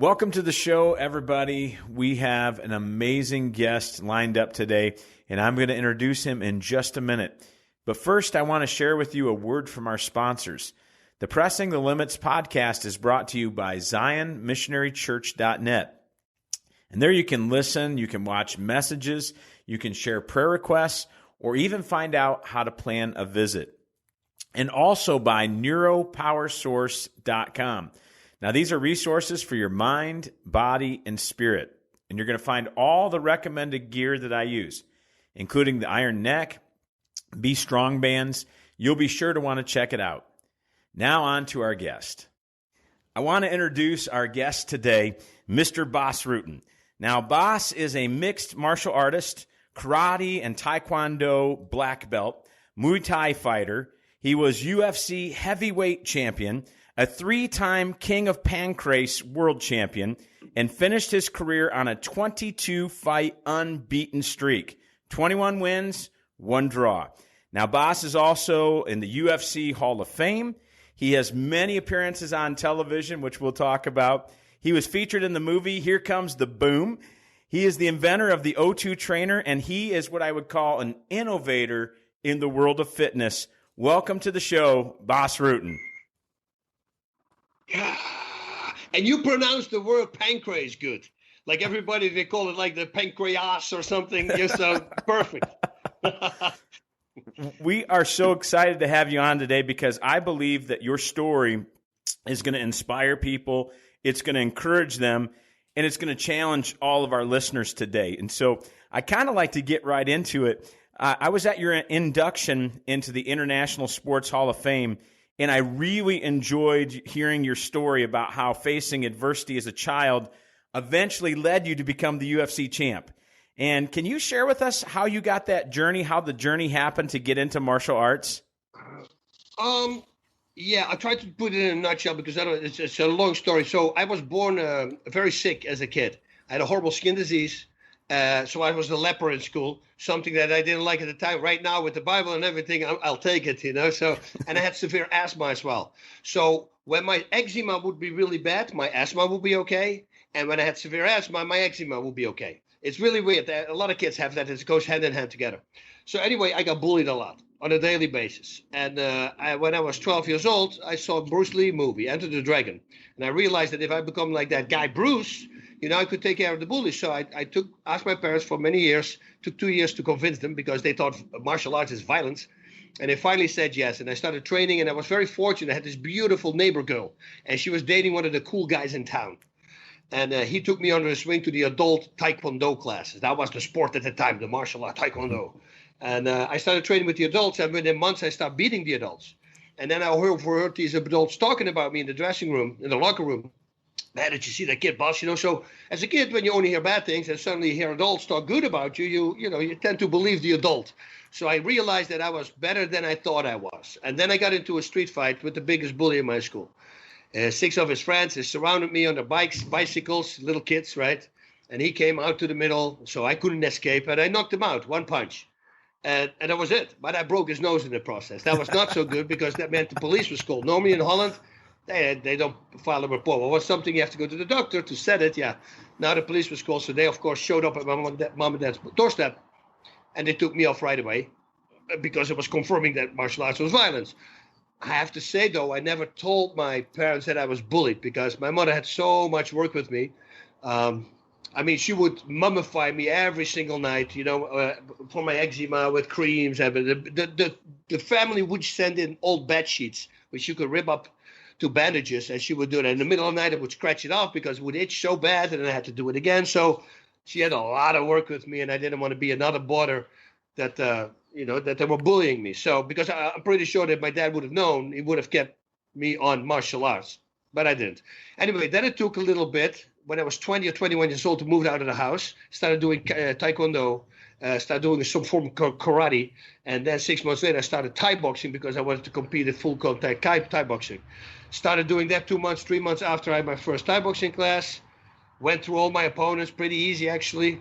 Welcome to the show, everybody. We have an amazing guest lined up today, and I'm going to introduce him in just a minute. But first, I want to share with you a word from our sponsors. The Pressing the Limits podcast is brought to you by ZionMissionaryChurch.net. And there you can listen, you can watch messages, you can share prayer requests, or even find out how to plan a visit. And also by NeuroPowerSource.com. Now, these are resources for your mind, body, and spirit. And you're going to find all the recommended gear that I use, including the Iron Neck, Be Strong bands. You'll be sure to want to check it out. Now on to our guest. I want to introduce our guest today, Mr. Bas Rutten. Now, Bas is a mixed martial artist, karate and Taekwondo black belt, Muay Thai fighter. He was UFC Heavyweight Champion, a 3-time King of Pancrase world champion, and finished his career on a 22-fight unbeaten streak. 21 wins, 1 draw. Now, Bas is also in the UFC Hall of Fame. He has many appearances on television, which we'll talk about. He was featured in the movie Here Comes the Boom. He is the inventor of the O2 trainer, and he is what I would call an innovator in the world of fitness. Welcome to the show, Bas Rutten. And you pronounce the word pancrase good. Like everybody, they call it like the pancreas or something. You sound perfect. We are so excited to have you on today because I believe that your story is going to inspire people. It's going to encourage them, and it's going to challenge all of our listeners today. And so I kind of like to get right into it. I was at your induction into the International Sports Hall of Fame, and I really enjoyed hearing your story about how facing adversity as a child eventually led you to become the UFC champ. And can you share with us how you got that journey, how the journey happened to get into martial arts? Yeah, I tried to put it in a nutshell because it's a long story. So I was born very sick as a kid. I had a horrible skin disease. So I was a leper in school, something that I didn't like at the time. Right now with the Bible and everything, I'll take it, you know. So, and I had severe asthma as well. So when my eczema would be really bad, my asthma would be okay. And when I had severe asthma, my eczema would be okay. It's really weird. A lot of kids have that. It goes hand in hand together. So anyway, I got bullied a lot on a daily basis. And when I was 12 years old, I saw a Bruce Lee movie, Enter the Dragon. And I realized that if I become like that guy Bruce, you know, I could take care of the bullies. So I asked my parents for many years, took 2 years to convince them because they thought martial arts is violence. And they finally said yes. And I started training, and I was very fortunate. I had this beautiful neighbor girl, and she was dating one of the cool guys in town. And he took me under his wing to the adult Taekwondo classes. That was the sport at the time, the martial art Taekwondo. And I started training with the adults, and within months I started beating the adults. And then I heard these adults talking about me in the dressing room, in the locker room. Man, did you see that kid, Bas? You know, so as a kid, when you only hear bad things and suddenly hear adults talk good about you, you tend to believe the adult. So I realized that I was better than I thought I was. And then I got into a street fight with the biggest bully in my school. 6 of his friends surrounded me on their bicycles, little kids, right? And he came out to the middle, so I couldn't escape, and I knocked him out, 1 punch. And that was it. But I broke his nose in the process. That was not so good because that meant the police was called. Normally in Holland, they don't file a report. Well, it was something you have to go to the doctor to set it, yeah. Now the police was called, so they, of course, showed up at my mom and dad's doorstep, and they took me off right away because it was confirming that martial arts was violence. I have to say, though, I never told my parents that I was bullied because my mother had so much work with me. I mean, she would mummify me every single night, you know, for my eczema with creams. The family would send in old bed sheets, which you could rip up to bandages, and she would do it. In the middle of the night, I would scratch it off because it would itch so bad, and I had to do it again. So she had a lot of work with me, and I didn't want to be another bother that, that they were bullying me. So because I'm pretty sure that my dad would have known, he would have kept me on martial arts, but I didn't. Anyway, then it took a little bit. When I was 20 or 21 years old, to move out of the house, started doing Taekwondo, started doing some form of karate, and then 6 months later, I started Thai boxing because I wanted to compete at full contact Thai boxing. Started doing that 2 months, 3 months after I had my first Thai boxing class. Went through all my opponents, pretty easy actually.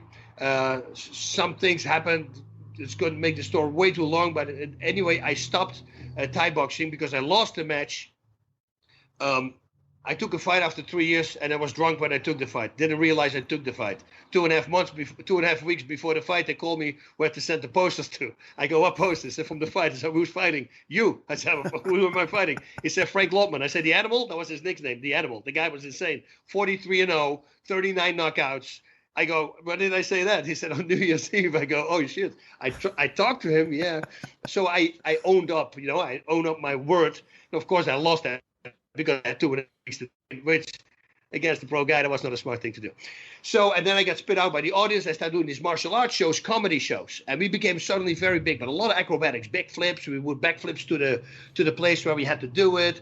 Some things happened. It's going to make the story way too long, but anyway, I stopped Thai boxing because I lost the match. I took a fight after 3 years, and I was drunk when I took the fight. Didn't realize I took the fight. 2.5 weeks before the fight, they called me where to send the posters to. I go, what posters? They said, from the fight. I said, who's fighting? You. I said, who am I fighting? He said, Frank Lotman. I said, the Animal? That was his nickname, the Animal. The guy was insane. 43-0, 39 knockouts. I go, when did I say that? He said, on New Year's Eve. I go, oh, shit. I talked to him, yeah. So I owned up, I owned up my word. And of course, I lost that because I had 2 weeks, which against the pro guy, that was not a smart thing to do. So, and then I got spit out by the audience. I started doing these martial arts shows, comedy shows, and we became suddenly very big. But a lot of acrobatics, big flips. We would backflips to the place where we had to do it.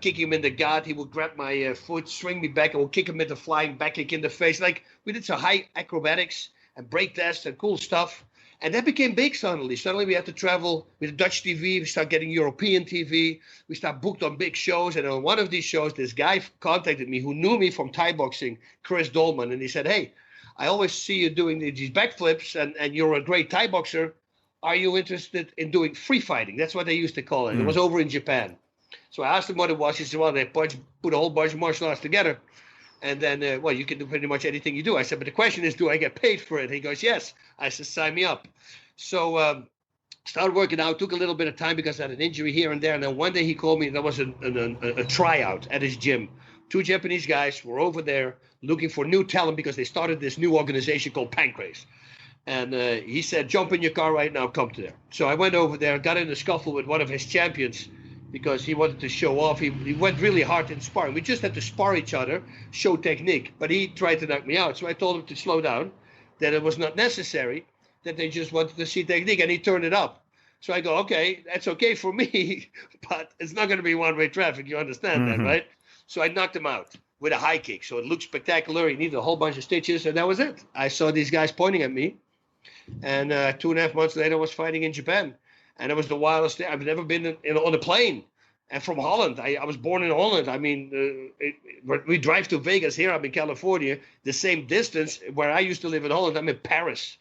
Kick him in the gut. He would grab my foot, swing me back, and we'll kick him with a flying back kick in the face. Like we did some high acrobatics and break tests and cool stuff. And that became big suddenly. Suddenly we had to travel with Dutch TV. We started getting European TV. We started booked on big shows. And on one of these shows, this guy contacted me who knew me from Thai boxing, Chris Dolman. And he said, hey, I always see you doing these backflips and you're a great Thai boxer. Are you interested in doing free fighting? That's what they used to call it. It was over in Japan. So I asked him what it was. He said, well, they put a whole bunch of martial arts together. And then, you can do pretty much anything you do. I said, but the question is, do I get paid for it? He goes, yes. I said, sign me up. So started working out. Took a little bit of time because I had an injury here and there. And then one day he called me. There was a tryout at his gym. 2 Japanese guys were over there looking for new talent because they started this new organization called Pancrase. And he said, jump in your car right now, come to there. So I went over there, got in a scuffle with one of his champions, because he wanted to show off. He went really hard in sparring. We just had to spar each other, show technique. But he tried to knock me out. So I told him to slow down, that it was not necessary, that they just wanted to see technique. And he turned it up. So I go, okay, that's okay for me, but it's not going to be one-way traffic. You understand that, right? So I knocked him out with a high kick. So it looked spectacular. He needed a whole bunch of stitches, and that was it. I saw these guys pointing at me. And 2.5 months later, I was fighting in Japan. And it was the wildest thing. I've never been on a plane. And from Holland. I was born in Holland. I mean, we drive to Vegas here. I'm in California. The same distance where I used to live in Holland. I'm in Paris.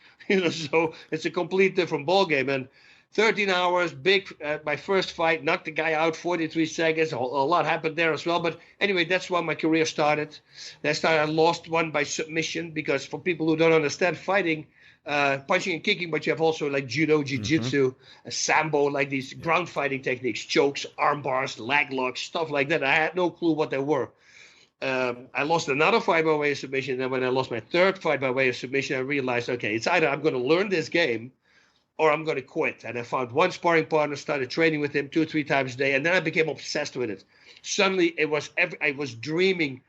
So it's a complete different ballgame. And 13 hours, big. My first fight, knocked the guy out, 43 seconds. A lot happened there as well. But anyway, that's when my career started. I lost one by submission because for people who don't understand fighting, punching and kicking, but you have also like judo, jiu-jitsu, sambo, like these ground fighting techniques, chokes, arm bars, leg locks, stuff like that. I had no clue what they were. I lost another fight by way of submission. And then when I lost my third fight by way of submission, I realized, okay, it's either I'm going to learn this game or I'm going to quit. And I found one sparring partner, started training with him 2 or 3 times a day. And then I became obsessed with it. Suddenly I was dreaming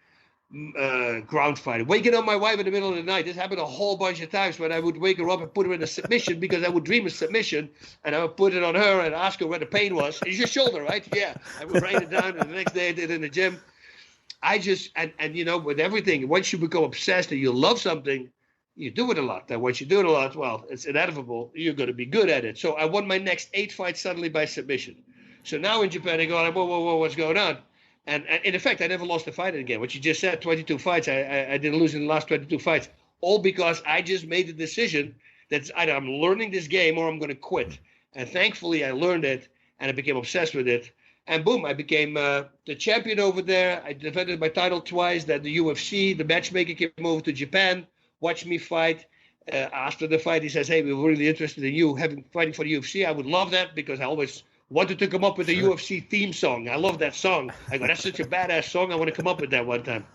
ground fighting, waking up my wife in the middle of the night. This happened a whole bunch of times when I would wake her up and put her in a submission because I would dream a submission and I would put it on her and ask her where the pain was. It's your shoulder, right? Yeah. I would write it down, and the next day I did it in the gym. I just and with everything, once you become obsessed and you love something, you do it a lot. And once you do it a lot, well, it's inevitable. You're going to be good at it. So I won my next 8 fights suddenly by submission. So now in Japan, I go, whoa, what's going on? And in effect, I never lost a fight again. What you just said, 22 fights, I didn't lose in the last 22 fights. All because I just made the decision that either I'm learning this game or I'm going to quit. And thankfully, I learned it, and I became obsessed with it. And boom, I became the champion over there. I defended my title twice. Then the UFC, the matchmaker came over to Japan, watched me fight. After the fight, he says, hey, we were really interested in you fighting for the UFC. I would love that because I always wanted to come up with the UFC theme song. I love that song. I go, that's such a badass song. I want to come up with that one time.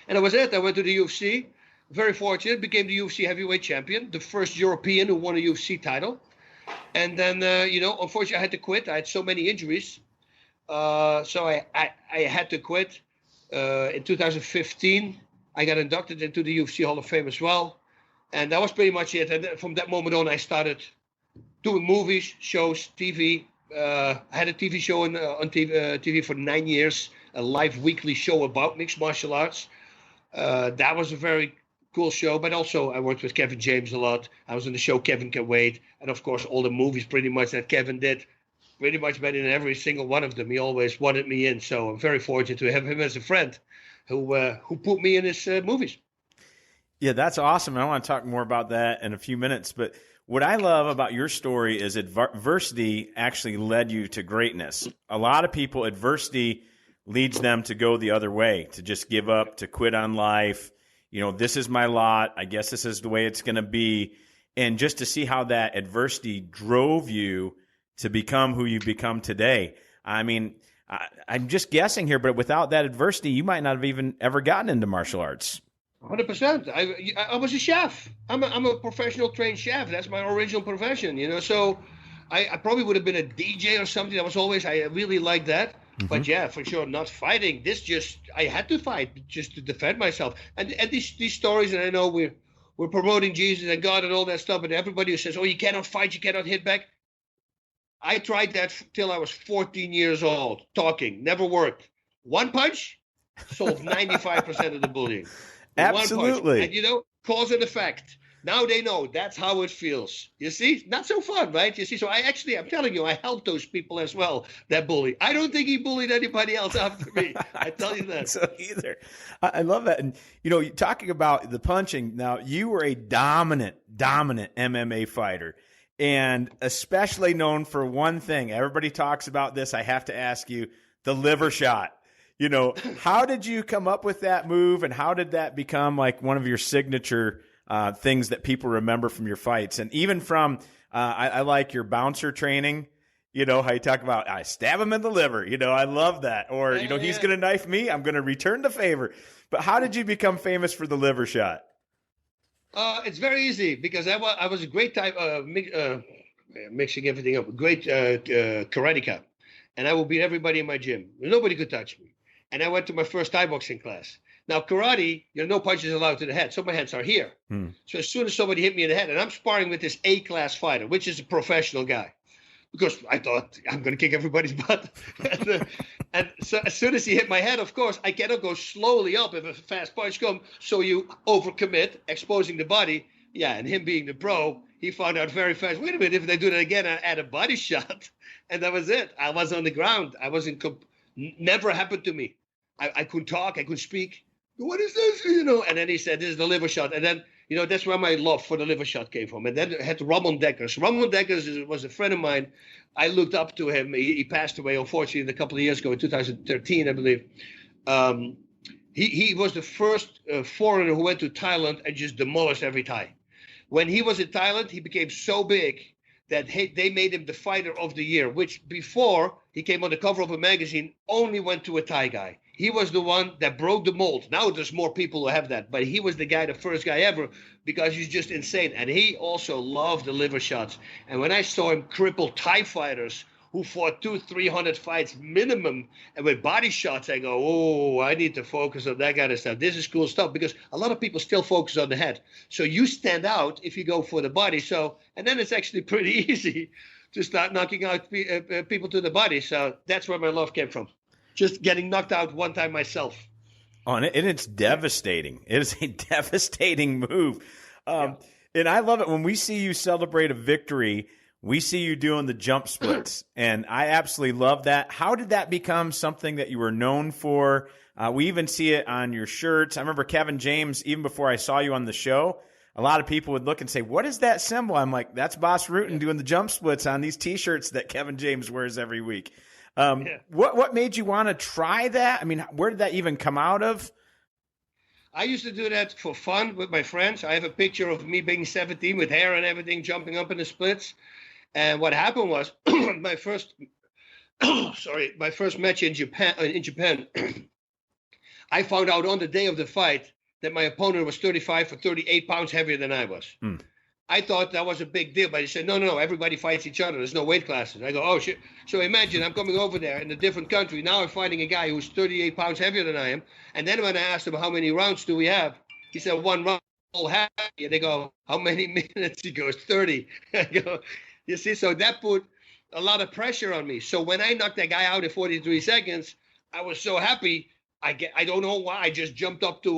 And that was it. I went to the UFC. Very fortunate. Became the UFC Heavyweight Champion. The first European who won a UFC title. And then, unfortunately, I had to quit. I had so many injuries. So I had to quit. In 2015, I got inducted into the UFC Hall of Fame as well. And that was pretty much it. And from that moment on, I started doing movies, shows, TV. I had a TV show on TV for 9 years, a live weekly show about mixed martial arts. That was a very cool show, but also I worked with Kevin James a lot. I was on the show Kevin Can Wait, and of course all the movies pretty much that Kevin did, pretty much been in every single one of them. He always wanted me in, so I'm very fortunate to have him as a friend who put me in his movies. Yeah, that's awesome. I want to talk more about that in a few minutes, but what I love about your story is adversity actually led you to greatness. A lot of people, adversity leads them to go the other way, to just give up, to quit on life. This is my lot. I guess this is the way it's going to be. And just to see how that adversity drove you to become who you become today. I mean, I'm just guessing here, but without that adversity, you might not have even ever gotten into martial arts. 100%. I was a chef. I'm a professional trained chef. That's my original profession, So I probably would have been a DJ or something. I really liked that. Mm-hmm. But yeah, for sure, not fighting. I had to fight just to defend myself. And these stories, and I know we're promoting Jesus and God and all that stuff, but everybody who says, oh, you cannot fight, you cannot hit back. I tried that till I was 14 years old, talking, never worked. One punch solved 95% of the bullying. Absolutely. And cause and effect. Now they know that's how it feels. You see, not so fun, right? You see, so I'm telling you, I helped those people as well that bully. I don't think he bullied anybody else after me. I tell you that. So either. I love that. And, talking about the punching, now you were a dominant MMA fighter, and especially known for one thing. Everybody talks about this. I have to ask you, the liver shot. How did you come up with that move, and how did that become like one of your signature things that people remember from your fights? And even from, I like your bouncer training, how you talk about, I stab him in the liver, I love that. Or, he's going to knife me, I'm going to return the favor. But how did you become famous for the liver shot? It's very easy, because I was a great type mixing everything up, great karateka. And I would beat everybody in my gym. Nobody could touch me. And I went to my first Thai boxing class. Now, karate, no punches allowed to the head. So my hands are here. So as soon as somebody hit me in the head, and I'm sparring with this A-class fighter, which is a professional guy, because I thought I'm going to kick everybody's butt. and so as soon as he hit my head, of course, I cannot go slowly up if a fast punch comes. So you overcommit, exposing the body. Yeah, and him being the pro, he found out very fast, wait a minute, if they do that again, I add a body shot. And that was it. I was on the ground. Never happened to me. I couldn't talk. I couldn't speak. What is this? And then he said, this is the liver shot. And then, that's where my love for the liver shot came from. And then I had Ramon Dekkers. Ramon Dekkers was a friend of mine. I looked up to him. He passed away, unfortunately, a couple of years ago in 2013, I believe. He was the first foreigner who went to Thailand and just demolished every Thai. When he was in Thailand, he became so big that they made him the fighter of the year, which before he came on the cover of a magazine only went to a Thai guy. He was the one that broke the mold. Now there's more people who have that, but he was the first guy ever, because he's just insane. And he also loved the liver shots. And when I saw him cripple Thai fighters who fought 200-300 fights minimum and with body shots, I go, oh, I need to focus on that kind of stuff. This is cool stuff, because a lot of people still focus on the head. So you stand out if you go for the body. And then it's actually pretty easy to start knocking out people to the body. So that's where my love came from. Just getting knocked out one time myself. And it's devastating. It is a devastating move. And I love it when we see you celebrate a victory. We see you doing the jump splits, and I absolutely love that. How did that become something that you were known for? We even see it on your shirts. I remember Kevin James, even before I saw you on the show, a lot of people would look and say, what is that symbol? I'm like, that's Bas Rutten doing the jump splits on these T-shirts that Kevin James wears every week. What made you want to try that? I mean, where did that even come out of? I used to do that for fun with my friends. I have a picture of me being 17 with hair and everything, jumping up in the splits. And what happened was my first match in Japan, I found out on the day of the fight that my opponent was 35 or 38 pounds heavier than I was. I thought that was a big deal, but he said, no, everybody fights each other. There's no weight classes. I go, oh, shit. So imagine I'm coming over there in a different country. Now I'm fighting a guy who's 38 pounds heavier than I am. And then when I asked him, how many rounds do we have? He said, one round. And they go, how many minutes? He goes, 30. I go, you see, so that put a lot of pressure on me. So when I knocked that guy out in 43 seconds, I was so happy. I don't know why. I just jumped up to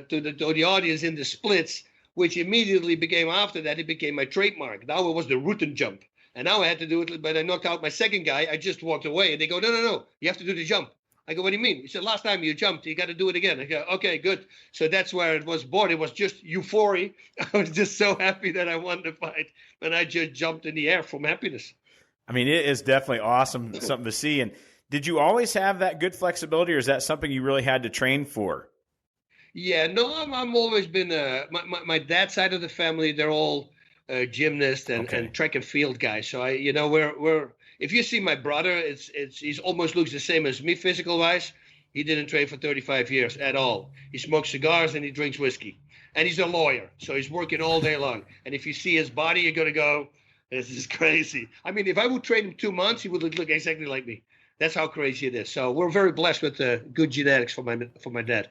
the audience in the splits, which immediately became, after that, it became my trademark. Now it was the Rutten jump. And now I had to do it, but I knocked out my second guy. I just walked away. And they go, no, you have to do the jump. I go, what do you mean? He said, last time you jumped, you got to do it again. I go, okay, good. So that's where it was born. It was just euphoria. I was just so happy that I won the fight. And I just jumped in the air from happiness. I mean, it is definitely awesome, something to see. And Did you always have that good flexibility, or is that something you really had to train for? Yeah, no, I'm always been my dad's side of the family. They're all gymnasts and track and field guys. So we're if you see my brother, he's almost looks the same as me physical wise. He didn't train for 35 years at all. He smokes cigars and he drinks whiskey, and he's a lawyer, so he's working all day long. And if you see his body, you're gonna go, "This is crazy." I mean, if I would train him 2 months, he would look exactly like me. That's how crazy it is. So we're very blessed with good genetics for my dad.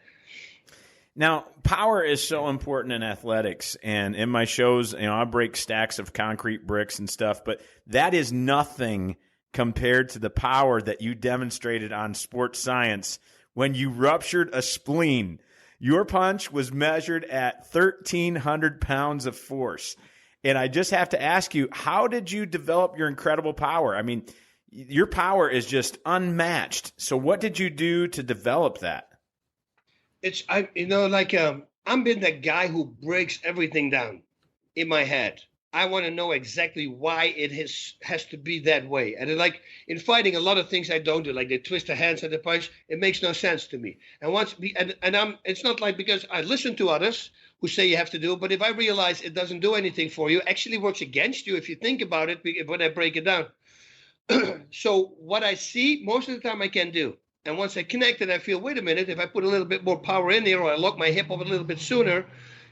Now, power is so important in athletics, and in my shows, I break stacks of concrete bricks and stuff, but that is nothing compared to the power that you demonstrated on Sports Science when you ruptured a spleen. Your punch was measured at 1,300 pounds of force. And I just have to ask you, how did you develop your incredible power? I mean, your power is just unmatched. So what did you do to develop that? I'm been the guy who breaks everything down in my head. I want to know exactly why it has to be that way. And in fighting, a lot of things I don't do, like they twist the hands and the punch. It makes no sense to me. It's not like because I listen to others who say you have to do it, but if I realize it doesn't do anything for you, actually works against you if you think about it when I break it down. So what I see most of the time I can do. And once I connect it, I feel, wait a minute, if I put a little bit more power in there or I lock my hip up a little bit sooner,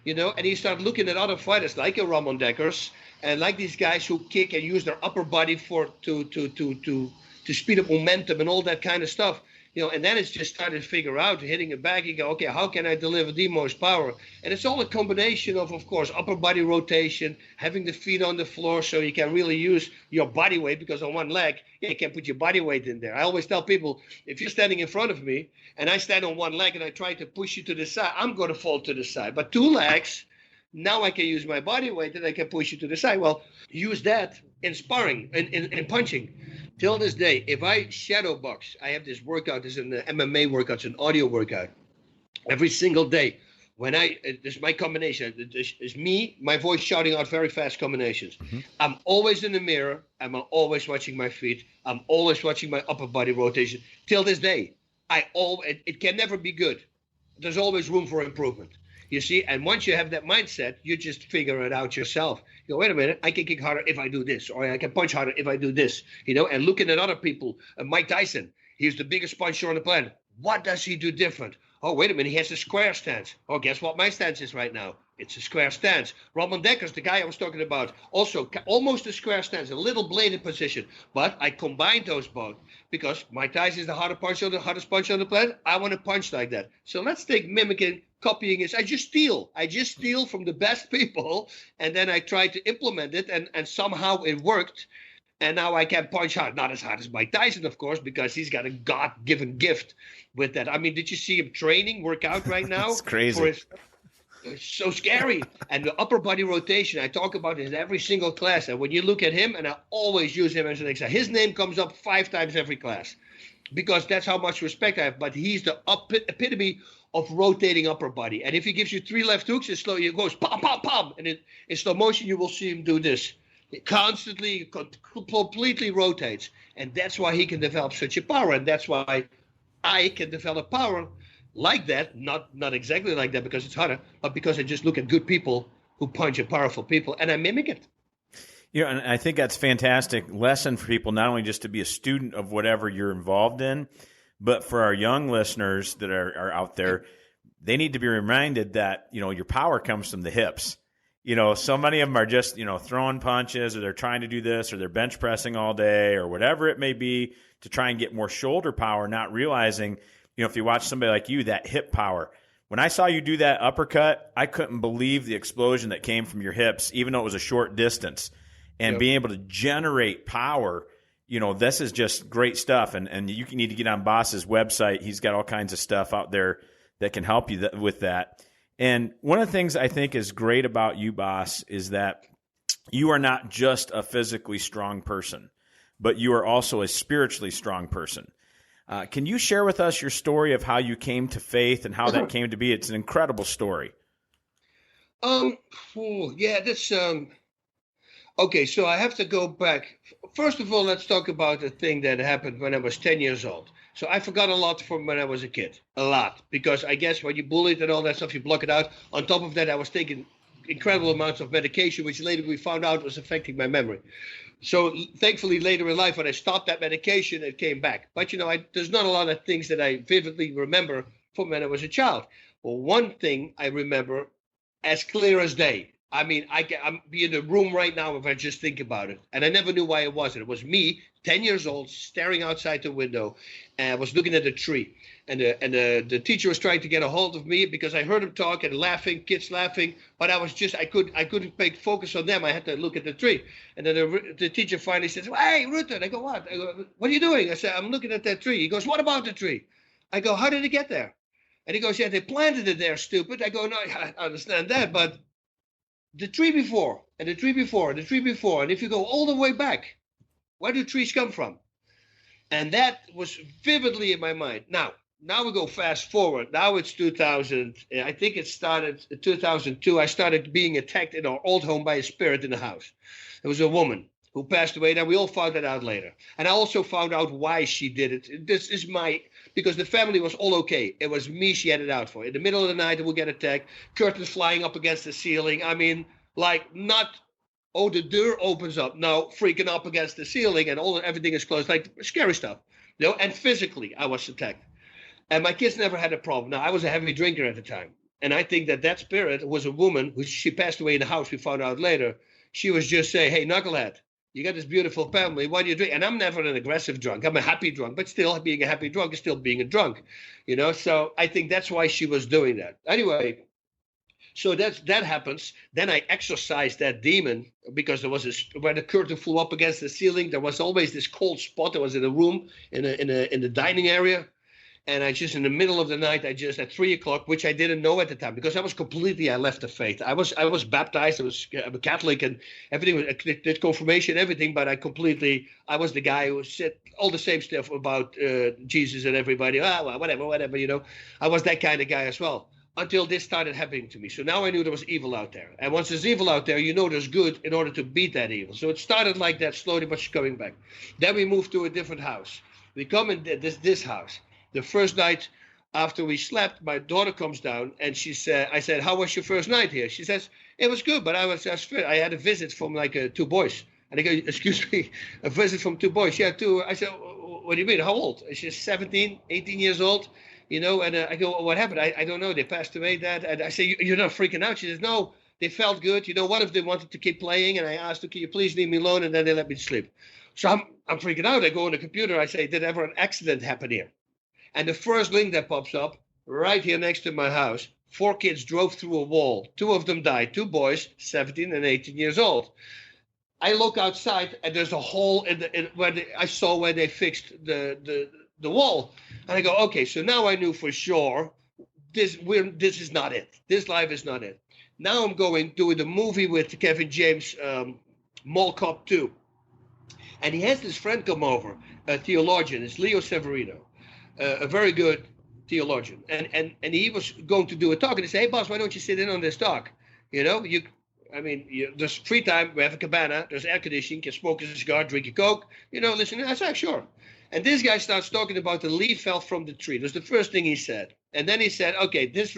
and you start looking at other fighters like a Ramon Dekkers and like these guys who kick and use their upper body to speed up momentum and all that kind of stuff. And then it's just starting to figure out, hitting it back, you go, okay, how can I deliver the most power? And it's all a combination of course, upper body rotation, having the feet on the floor so you can really use your body weight, because on one leg, you can't put your body weight in there. I always tell people, if you're standing in front of me and I stand on one leg and I try to push you to the side, I'm going to fall to the side. But two legs, now I can use my body weight and I can push you to the side. Well, use that in sparring, in punching. Till this day, if I shadow box, I have this workout, this is an MMA workout, it's an audio workout. Every single day, this is my combination. It's me, my voice shouting out very fast combinations. Mm-hmm. I'm always in the mirror. I'm always watching my feet. I'm always watching my upper body rotation. Till this day, it can never be good. There's always room for improvement. You see, and once you have that mindset, you just figure it out yourself. You go, wait a minute, I can kick harder if I do this, or I can punch harder if I do this. And looking at other people, Mike Tyson, he's the biggest puncher on the planet. What does he do different? Oh, wait a minute, he has a square stance. Oh, guess what my stance is right now? It's a square stance. Ramon Dekkers, the guy I was talking about, also almost a square stance, a little bladed position. But I combined those both because Mike Tyson is the hardest puncher on the planet. I want to punch like that. So let's take mimicking, copying is. I just steal from the best people, and then I try to implement it, and somehow it worked. And now I can punch hard. Not as hard as Mike Tyson, of course, because he's got a God-given gift with that. I mean, did you see him work out right now? It's crazy. It's so scary. And the upper body rotation, I talk about it in every single class. And when you look at him, and I always use him as an example, his name comes up 5 times every class because that's how much respect I have. But he's the epitome of rotating upper body. And if he gives you 3 left hooks, it goes pom, pom, pom. And in slow motion, you will see him do this. It constantly, completely rotates. And that's why he can develop such a power. And that's why I can develop power like that, not exactly like that because it's harder, but because I just look at good people who punch at powerful people and I mimic it. And I think that's a fantastic lesson for people, not only just to be a student of whatever you're involved in, but for our young listeners that are out there, they need to be reminded that, your power comes from the hips. So many of them are just, throwing punches, or they're trying to do this, or they're bench pressing all day, or whatever it may be to try and get more shoulder power, not realizing, if you watch somebody like you, that hip power. When I saw you do that uppercut, I couldn't believe the explosion that came from your hips, even though it was a short distance. And being able to generate power, this is just great stuff. And you need to get on Bas's website. He's got all kinds of stuff out there that can help you with that. And one of the things I think is great about you, Bas, is that you are not just a physically strong person, but you are also a spiritually strong person. Can you share with us your story of how you came to faith and how that came to be? It's an incredible story. Yeah, that's Okay, so I have to go back. First of all, let's talk about a thing that happened when I was 10 years old. So I forgot a lot from when I was a kid. A lot. Because I guess when you bullied and all that stuff, you block it out. On top of that, I was taking incredible amounts of medication, which later we found out was affecting my memory. So thankfully, later in life, when I stopped that medication, it came back. But, there's not a lot of things that I vividly remember from when I was a child. Well, one thing I remember as clear as day. I mean, I'm be in the room right now if I just think about it. And I never knew why it was. It was me, 10 years old, staring outside the window, and I was looking at a tree. And the teacher was trying to get a hold of me because I heard him talk and laughing, kids laughing. But I couldn't make focus on them. I had to look at the tree. And then the teacher finally says, "Hey, Rutten." I go, "What?" I go, "What are you doing?" I said, "I'm looking at that tree." He goes, "What about the tree?" I go, "How did it get there?" And he goes, "Yeah, they planted it there, stupid." I go, "No, I understand that, but the tree before, and the tree before, and the tree before, and if you go all the way back, where do trees come from?" And that was vividly in my mind. Now we go fast forward. Now it's 2000. I think it started in 2002. I started being attacked in our old home by a spirit in the house. There was a woman who passed away. Now we all found that out later. And I also found out why she did it. This is because the family was all okay. It was me she had it out for. In the middle of the night, we'll get attacked. Curtains flying up against the ceiling. I mean, like not, oh, the door opens up. No, freaking up against the ceiling and everything is closed. Like scary stuff. And physically, I was attacked. And my kids never had a problem. Now, I was a heavy drinker at the time. And I think that spirit was a woman who she passed away in the house. We found out later. She was just saying, "Hey, knucklehead, you got this beautiful family. Why do you drink?" And I'm never an aggressive drunk. I'm a happy drunk. But still, being a happy drunk is still being a drunk. So I think that's why she was doing that. Anyway, so that happens. Then I exorcised that demon because there was where the curtain flew up against the ceiling. There was always this cold spot. I was in a room in the dining area. And I just, in the middle of the night, at 3:00, which I didn't know at the time, because I left the faith. I was baptized. I'm a Catholic and everything. I did confirmation, everything, but I was the guy who said all the same stuff about Jesus and everybody. Well, whatever. I was that kind of guy as well until this started happening to me. So now I knew there was evil out there. And once there's evil out there, there's good in order to beat that evil. So it started like that, slowly, but she's coming back. Then we moved to a different house. We come in this house. The first night after we slept, my daughter comes down and I said, "How was your first night here?" She says, "It was good, but I had a visit from two boys." And I go, "Excuse me, a visit from two boys?" "Yeah, two." I said, "What do you mean? How old?" And she's 17, 18 years old, and I go, "What happened?" I don't know. They passed away, Dad. And I say, "You're not freaking out?" She says, "No, they felt good. One of them wanted to keep playing. And I asked her, "Can you please leave me alone?" And then they let me sleep. So I'm freaking out. I go on the computer. I say, "Did ever an accident happen here?" And the first link that pops up right here next to my house, 4 kids drove through a wall. 2 of them died, 2 boys, 17 and 18 years old. I look outside and there's a hole I saw where they fixed the wall. And I go, okay, so now I knew for sure this is not it. This life is not it. Now I'm doing the movie with Kevin James, Mall Cop 2. And he has this friend come over, a theologian. It's Leo Severino. A very good theologian, and he was going to do a talk, and he said, "Hey, boss, why don't you sit in on this talk? There's free time. We have a cabana. There's air conditioning. You can smoke a cigar, drink a Coke. Listen." I said, "Sure." And this guy starts talking about the leaf fell from the tree. That's the first thing he said, and then he said, "Okay, this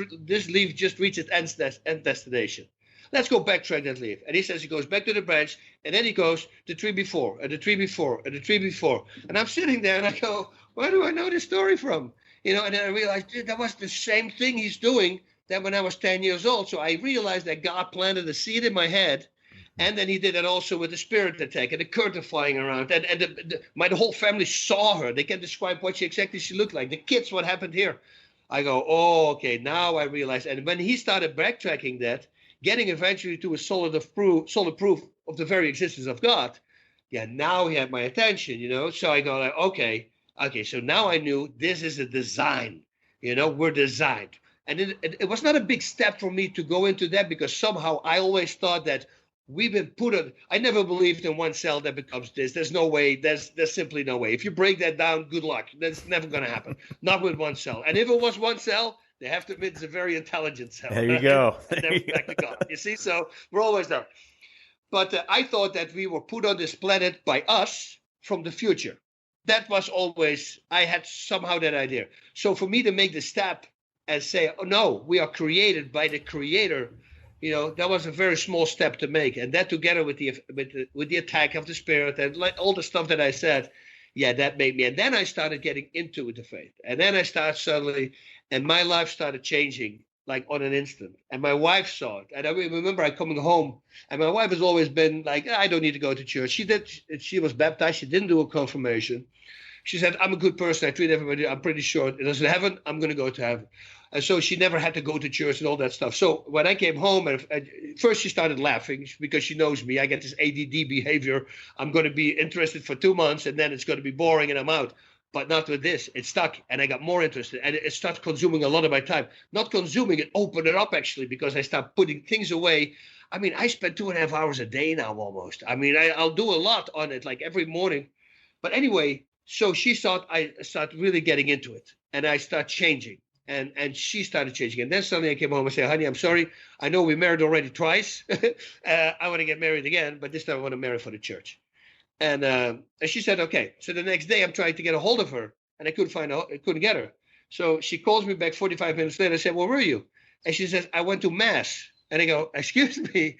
leaf just reached its end destination. Let's go backtrack that leaf." And he says he goes back to the branch, and then he goes the tree before, and the tree before, and the tree before. And I'm sitting there, and I go, where do I know this story from? And then I realized that was the same thing he's doing that when I was 10 years old. So I realized that God planted a seed in my head. And then he did that also with the spirit attack and the curtain flying around. And the whole family saw her. They can describe what she looked like. The kids, what happened here? I go, oh, okay, now I realize. And when he started backtracking that, getting eventually to a solid proof of the very existence of God, now he had my attention, So I go like, okay, so now I knew this is a design, we're designed. And it was not a big step for me to go into that because somehow I always thought that we've been I never believed in one cell that becomes this. There's no way. There's simply no way. If you break that down, good luck. That's never going to happen. Not with one cell. And if it was one cell, they have to admit it's a very intelligent cell. There you go. And then back to God. You see, so we're always there. But I thought that we were put on this planet by us from the future. That was always, I had somehow that idea. So for me to make the step and say, oh no, we are created by the creator, that was a very small step to make. And that together with the attack of the spirit and all the stuff that I said, yeah, that made me. And then I started getting into the faith. And then I started suddenly, and my life started changing like on an instant. And my wife saw it. And I remember I coming home, and my wife has always been like, I don't need to go to church. She was baptized. She didn't do a confirmation. She said, I'm a good person. I treat everybody. I'm pretty sure it is heaven. I'm going to go to heaven. And so she never had to go to church and all that stuff. So when I came home, and first she started laughing because she knows me. I get this ADD behavior. I'm going to be interested for 2 months, and then it's going to be boring and I'm out. But not with this. It stuck, and I got more interested, and it started consuming a lot of my time. Not consuming it, opened it up actually, because I started putting things away. I mean, I spend 2.5 hours a day now almost. I mean, I'll do a lot on it, like every morning. But anyway, so she thought I started really getting into it, and I started changing, and she started changing. And then suddenly I came home and said, honey, I'm sorry. I know we married already twice. I want to get married again, but this time I want to marry for the church. And she said, okay. So the next day I'm trying to get a hold of her, and I couldn't get her. So she calls me back 45 minutes later. I said, where were you? And she says, I went to mass. And I go, excuse me.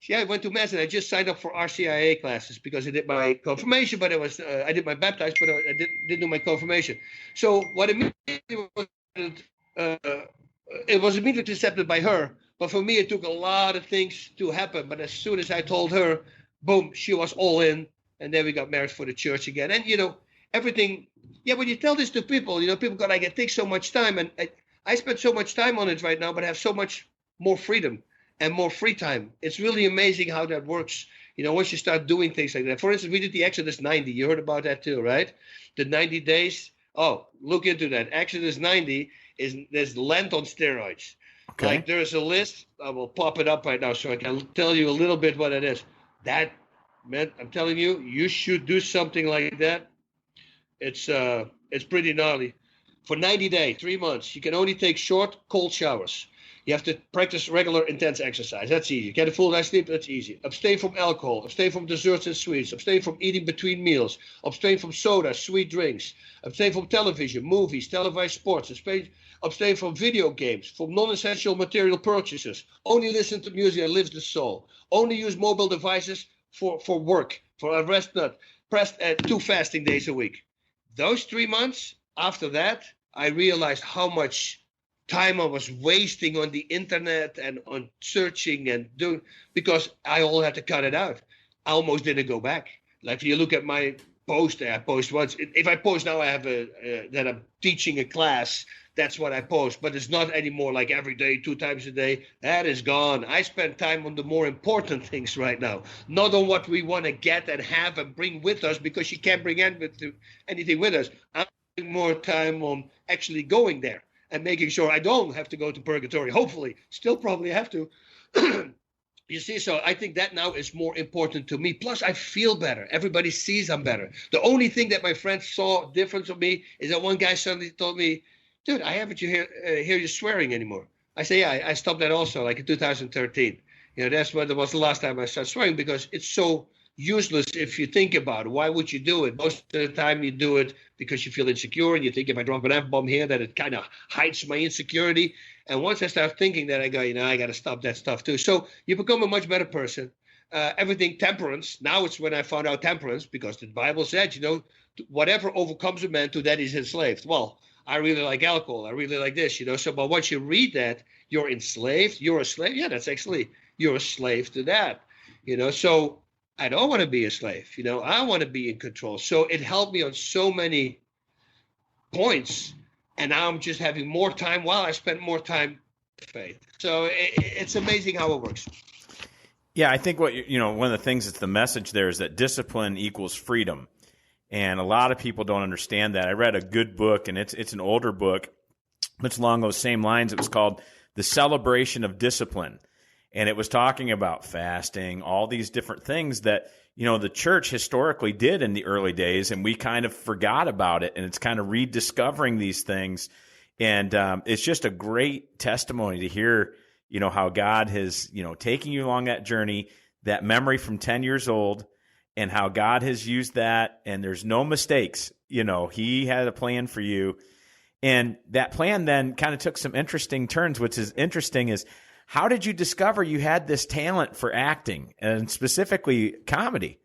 Yeah, I went to mass, and I just signed up for RCIA classes because I did my confirmation, but I did my baptized, but I didn't do my confirmation. So what immediately was, it was immediately accepted by her. But for me, it took a lot of things to happen. But as soon as I told her, boom, she was all in. And then we got married for the church again. And, everything. Yeah, when you tell this to people, people go like, it takes so much time. And I spend so much time on it right now, but I have so much more freedom and more free time. It's really amazing how that works. Once you start doing things like that. For instance, we did the Exodus 90. You heard about that too, right? The 90 days. Oh, look into that. Exodus 90 there's Lent on steroids. Okay. Like there's a list. I will pop it up right now so I can tell you a little bit what it is. That, man, I'm telling you, you should do something like that. It's pretty gnarly. For 90 days, 3 months, you can only take short, cold showers. You have to practice regular, intense exercise. That's easy. Get a full night's sleep. That's easy. Abstain from alcohol. Abstain from desserts and sweets. Abstain from eating between meals. Abstain from soda, sweet drinks. Abstain from television, movies, televised sports. Abstain from video games, from non-essential material purchases. Only listen to music that lifts the soul. Only use mobile devices for work, for a rest nut. Press 2 fasting days a week. Those 3 months, after that, I realized how much time I was wasting on the internet and on searching and doing, because I all had to cut it out. I almost didn't go back. Like if you look at my post, I post once. If I post now, I have that I'm teaching a class. That's what I post, but it's not anymore like every day, 2 times a day. That is gone. I spend time on the more important things right now, not on what we want to get and have and bring with us, because you can't bring anything with us. I'm spending more time on actually going there and making sure I don't have to go to purgatory. Hopefully, still probably have to. You see, so I think that now is more important to me. Plus, I feel better. Everybody sees I'm better. The only thing that my friends saw difference of me is that one guy suddenly told me, dude, I haven't hear you swearing anymore. I say, yeah, I stopped that also, like in 2013. That was the last time I started swearing, because it's so useless if you think about it. Why would you do it? Most of the time you do it because you feel insecure, and you think if I drop an F-bomb here, that it kind of hides my insecurity. And once I start thinking that, I go, I got to stop that stuff too. So you become a much better person. Everything temperance. Now it's when I found out temperance, because the Bible said, whatever overcomes a man, to that he's enslaved. Well, I really like alcohol. I really like this, So, but once you read that, you're enslaved. You're a slave. Yeah, that's actually, you're a slave to that, So I don't want to be a slave. I want to be in control. So it helped me on so many points. And now I'm just having more time while I spend more time with faith. So it's amazing how it works. Yeah, I think one of the things that's the message there is that discipline equals freedom. And a lot of people don't understand that. I read a good book, and it's an older book. It's along those same lines. It was called The Celebration of Discipline. And it was talking about fasting, all these different things that, the church historically did in the early days, and we kind of forgot about it. And it's kind of rediscovering these things. And it's just a great testimony to hear, how God has, taken you along that journey, that memory from 10 years old and how God has used that, and there's no mistakes. You know, he had a plan for you. And that plan then kind of took some interesting turns. Which is interesting is, how did you discover you had this talent for acting, and specifically comedy?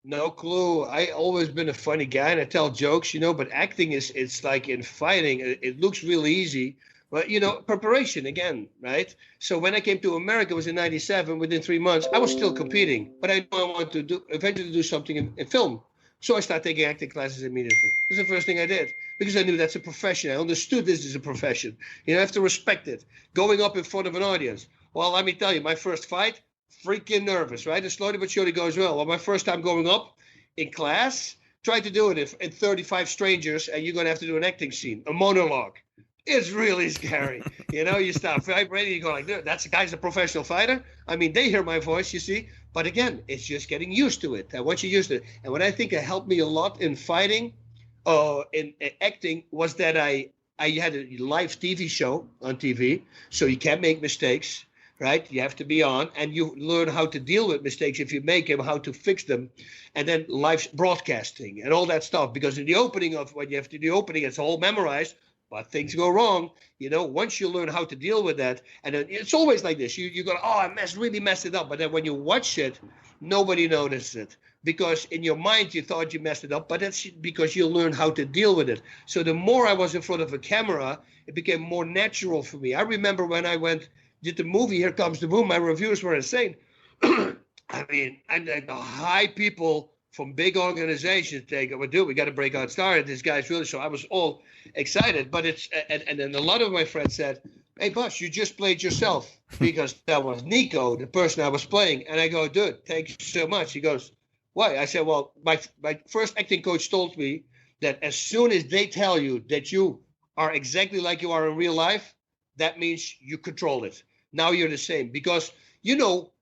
No clue. I always been a funny guy and I tell jokes, but acting it's like in fighting, it looks really easy. But, preparation again, right? So when I came to America, it was in 97, within 3 months, I was still competing. But I know I want to eventually do something in film. So I started taking acting classes immediately. That's the first thing I did, because I knew that's a profession. I understood this is a profession. You have to respect it. Going up in front of an audience. Well, let me tell you, my first fight, freaking nervous, right? And slowly but surely goes well. Well, my first time going up in class, tried to do it in 35 strangers, and you're going to have to do an acting scene, a monologue. It's really scary. You start vibrating, you go like, that guy's a professional fighter. I mean, they hear my voice, you see. But again, it's just getting used to it. And once you're used to it, and what I think it helped me a lot in fighting, in acting, was that I had a live TV show on TV, so you can't make mistakes, right? You have to be on, and you learn how to deal with mistakes if you make them, how to fix them, and then live broadcasting and all that stuff. Because in the opening when you have to do the opening, it's all memorized. But things go wrong, once you learn how to deal with that. And then it's always like this. You go, I really messed it up. But then when you watch it, nobody notices it. Because in your mind, you thought you messed it up. But that's because you learn how to deal with it. So the more I was in front of a camera, it became more natural for me. I remember when I did the movie, Here Comes the Boom, my reviews were insane. I mean, and the high people from big organizations, they go, we got to break out started. This guy's really, so I was all excited. But and then a lot of my friends said, hey, Bas, you just played yourself, because that was Nico, the person I was playing. And I go, dude, thank you so much. He goes, why? I said, well, my first acting coach told me that as soon as they tell you that you are exactly like you are in real life, that means you control it. Now you're the same. Because,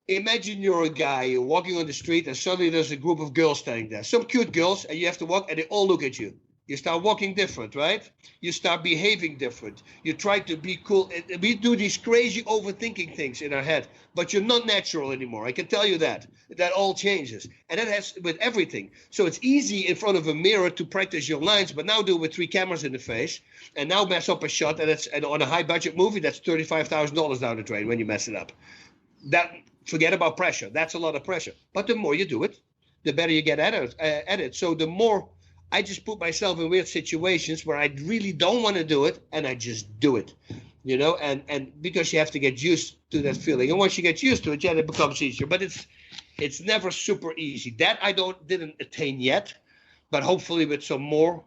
imagine you're a guy, you're walking on the street, and suddenly there's a group of girls standing there. Some cute girls, and you have to walk, and they all look at you. You start walking different, right? You start behaving different. You try to be cool. We do these crazy overthinking things in our head, but you're not natural anymore. I can tell you that. That all changes. And that has with everything. So it's easy in front of a mirror to practice your lines, but now do it with 3 cameras in the face, and now mess up a shot, and on a high-budget movie, that's $35,000 down the drain when you mess it up. Forget about pressure. That's a lot of pressure. But the more you do it, the better you get at it. So the more I just put myself in weird situations where I really don't want to do it, and I just do it, and because you have to get used to that feeling. And once you get used to it, it becomes easier. But it's never super easy. That I didn't attain yet, but hopefully with some more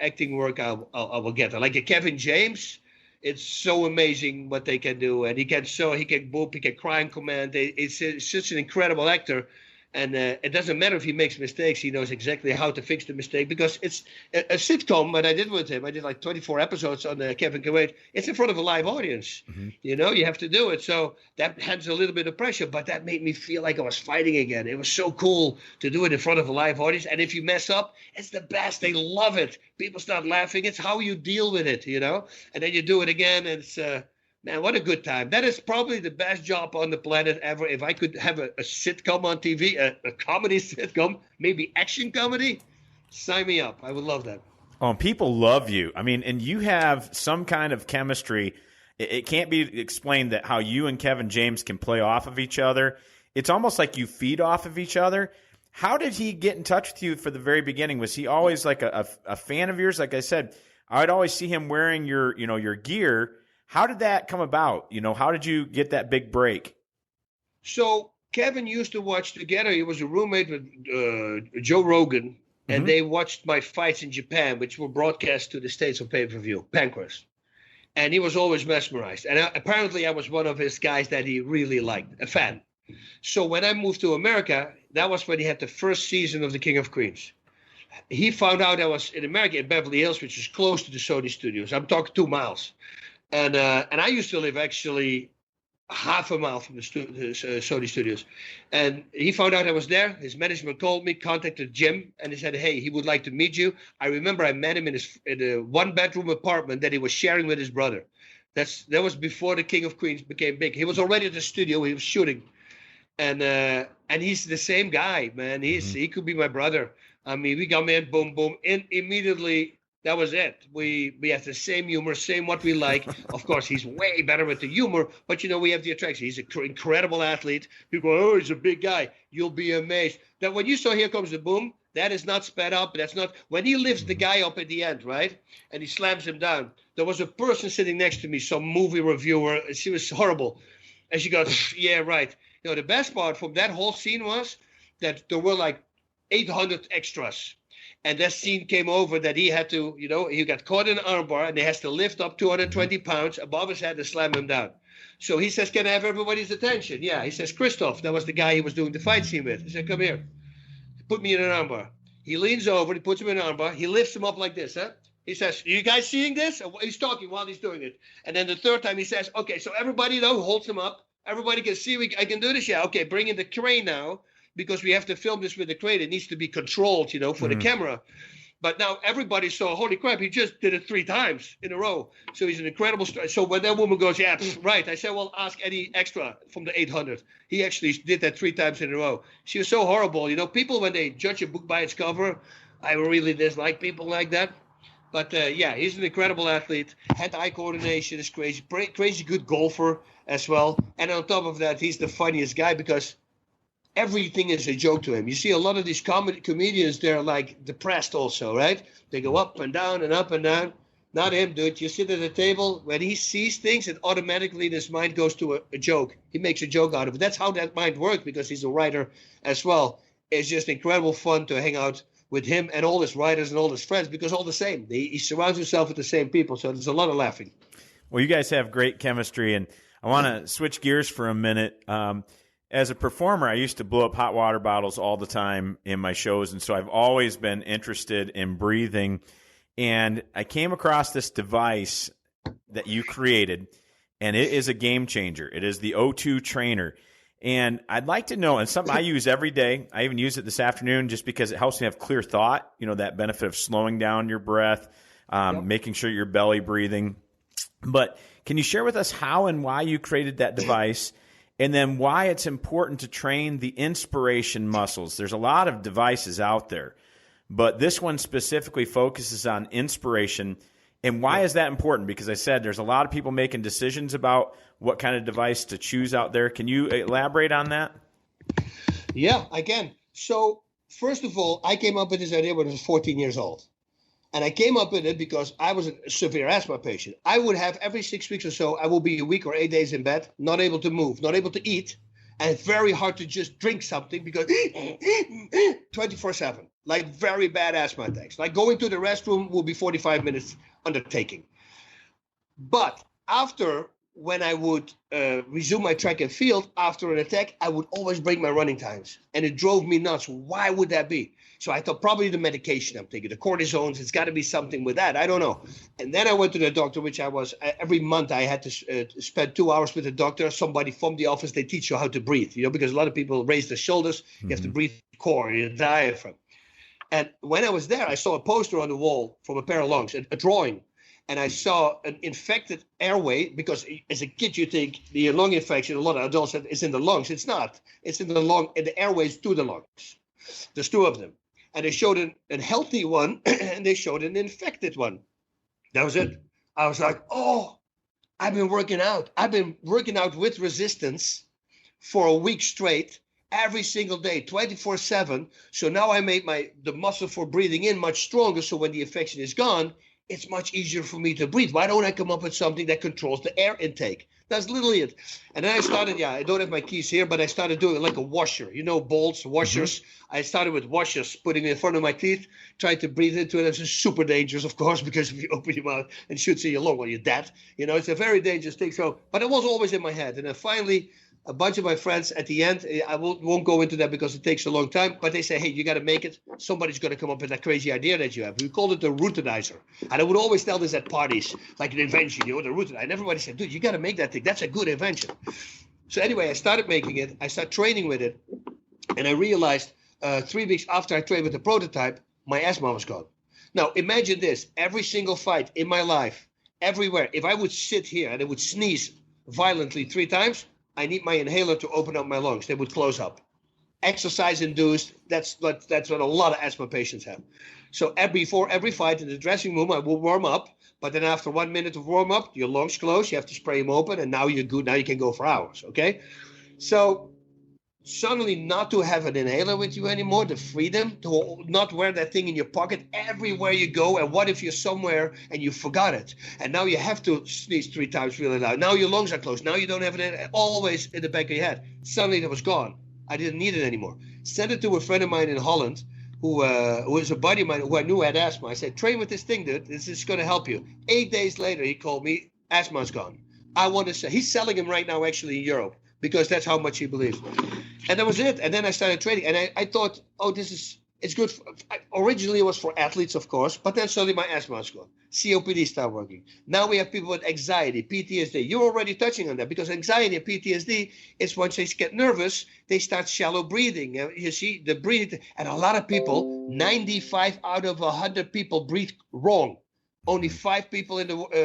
acting work, I will get there. Like a Kevin James, it's so amazing what they can do, and he can boop, he can cry and command. It's such an incredible actor. And it doesn't matter if he makes mistakes. He knows exactly how to fix the mistake, because it's a sitcom that I did with him. I did like 24 episodes on Kevin Can Wait. It's in front of a live audience. Mm-hmm. You have to do it. So that adds a little bit of pressure, but that made me feel like I was fighting again. It was so cool to do it in front of a live audience. And if you mess up, it's the best. They love it. People start laughing. It's how you deal with it, And then you do it again, and it's man, what a good time. That is probably the best job on the planet ever. If I could have a sitcom on TV, a comedy sitcom, maybe action comedy, sign me up. I would love that. Oh, and people love you. I mean, and you have some kind of chemistry. It can't be explained that how you and Kevin James can play off of each other. It's almost like you feed off of each other. How did he get in touch with you for the very beginning? Was he always like a fan of yours? Like I said, I'd always see him wearing your gear. How did that come about? How did you get that big break? So Kevin used to watch together. He was a roommate with Joe Rogan, and they watched my fights in Japan, which were broadcast to the States on pay-per-view, Pancrase. And he was always mesmerized. And apparently I was one of his guys that he really liked, a fan. So when I moved to America, that was when he had the first season of The King of Queens. He found out I was in America, in Beverly Hills, which is close to the Sony studios. I'm talking 2 miles. And I used to live actually half a mile from the Sony studios. And he found out I was there. His management called me, contacted Jim, and he said, hey, he would like to meet you. I remember I met him in a 1-bedroom apartment that he was sharing with his brother. That was before The King of Queens became big. He was already at the studio. He was shooting. And he's the same guy, man. He could be my brother. I mean, we come in, boom, boom, and immediately that was it. We have the same humor, same what we like. Of course, he's way better with the humor, but we have the attraction. He's an incredible athlete. People go, oh, he's a big guy. You'll be amazed that when you saw Here Comes the Boom, that is not sped up. That's not when he lifts the guy up at the end, right? And he slams him down. There was a person sitting next to me, some movie reviewer. She was horrible, and she goes, "Yeah, right." The best part from that whole scene was that there were like 800 extras. And that scene came over that he had to, he got caught in an armbar and he has to lift up 220 pounds above his head to slam him down. So he says, can I have everybody's attention? Yeah, he says, Christoph, that was the guy he was doing the fight scene with. He said, come here. Put me in an armbar. He leans over, he puts him in an armbar. He lifts him up like this, huh? He says, you guys seeing this? He's talking while he's doing it. And then the third time he says, okay, so everybody now holds him up. Everybody can see I can do this. Yeah, okay, bring in the crane now. Because we have to film this with the crane. It needs to be controlled, for the camera. But now everybody saw, holy crap, he just did it 3 times in a row. So he's an incredible story. So when that woman goes, yeah, right. I said, well, ask any extra from the 800. He actually did that 3 times in a row. She was so horrible. People, when they judge a book by its cover, I really dislike people like that. But, yeah, he's an incredible athlete. Hand-eye coordination is crazy. Crazy good golfer as well. And on top of that, he's the funniest guy because everything is a joke to him. You see a lot of these comedians, they're like depressed also, right? They go up and down and up and down. Not him, dude. You sit at a table, when he sees things, and automatically his mind goes to a joke. He makes a joke out of it. That's how that mind works because he's a writer as well. It's just incredible fun to hang out with him and all his writers and all his friends because all the same. He surrounds himself with the same people, so there's a lot of laughing. Well, you guys have great chemistry, and I want to switch gears for a minute. As a performer, I used to blow up hot water bottles all the time in my shows, and so I've always been interested in breathing. And I came across this device that you created, and it is a game changer. It is the O2 Trainer. And I'd like to know, and something I use every day, I even use it this afternoon just because it helps me have clear thought, that benefit of slowing down your breath, making sure you're belly breathing. But can you share with us how and why you created that device? And then why it's important to train the inspiration muscles. There's a lot of devices out there, but this one specifically focuses on inspiration. And why is that important? Because I said there's a lot of people making decisions about what kind of device to choose out there. Can you elaborate on that? Yeah, I can. So first of all, I came up with this idea when I was 14 years old. And I came up with it because I was a severe asthma patient. I would have every 6 weeks or so, I will be a week or 8 days in bed, not able to move, not able to eat. And it's very hard to just drink something because 24/7, like very bad asthma attacks. Like going to the restroom will be 45 minutes undertaking. But when I would resume my track and field after an attack, I would always break my running times. And it drove me nuts. Why would that be? So I thought probably the medication I'm taking, the cortisones, it's got to be something with that. I don't know. And then I went to the doctor, which I was, every month I had to spend 2 hours with the doctor, somebody from the office. They teach you how to breathe, because a lot of people raise their shoulders. You have to breathe core, your diaphragm. And when I was there, I saw a poster on the wall from a pair of lungs, a drawing. And I saw an infected airway because as a kid, you think the lung infection, a lot of adults said it's in the lungs. It's not. It's in the airways to the lungs. There's 2 of them. And they showed a healthy one and they showed an infected one. That was it. I was like, oh, I've been working out. I've been working out with resistance for a week straight, every single day, 24/7. So now I made the muscle for breathing in much stronger. So when the infection is gone, it's much easier for me to breathe. Why don't I come up with something that controls the air intake? That's literally it. And then I started, I don't have my keys here, but I started doing it like a washer. Bolts, washers. Mm-hmm. I started with washers, putting it in front of my teeth, trying to breathe into it. It's super dangerous, of course, because if you open your mouth and shoot in your lung, well, you're dead. It's a very dangerous thing. So, but it was always in my head. And then finally, a bunch of my friends at the end, I won't go into that because it takes a long time, but they say, hey, you got to make it. Somebody's going to come up with that crazy idea that you have. We called it the Ruttenizer. And I would always tell this at parties, like an invention, the Ruttenizer. And everybody said, dude, you got to make that thing. That's a good invention. So anyway, I started making it. I started training with it. And I realized 3 weeks after I trained with the prototype, my asthma was gone. Now, imagine this. Every single fight in my life, everywhere, if I would sit here and I would sneeze violently 3 times, I need my inhaler to open up my lungs. They would close up. Exercise induced, that's what a lot of asthma patients have. So before every fight in the dressing room, I will warm up. But then after 1 minute of warm up, your lungs close. You have to spray them open, and now you're good. Now you can go for hours. Okay, so suddenly not to have an inhaler with you anymore, the freedom to not wear that thing in your pocket everywhere you go. And what if you're somewhere and you forgot it? And now you have to sneeze 3 times really loud. Now your lungs are closed. Now you don't have it always in the back of your head. Suddenly it was gone. I didn't need it anymore. Sent it to a friend of mine in Holland who was a buddy of mine who I knew had asthma. I said, train with this thing, dude. This is going to help you. 8 days later, he called me. Asthma's gone. I want to say, he's selling them right now actually in Europe because that's how much he believes. And that was it. And then I started training. And I thought, oh, it's good. Originally, it was for athletes, of course. But then suddenly my asthma was gone. COPD started working. Now we have people with anxiety, PTSD. You're already touching on that because anxiety and PTSD is once they get nervous, they start shallow breathing. You see, the breathing. And a lot of people, 95 out of 100 people breathe wrong. Only 5 people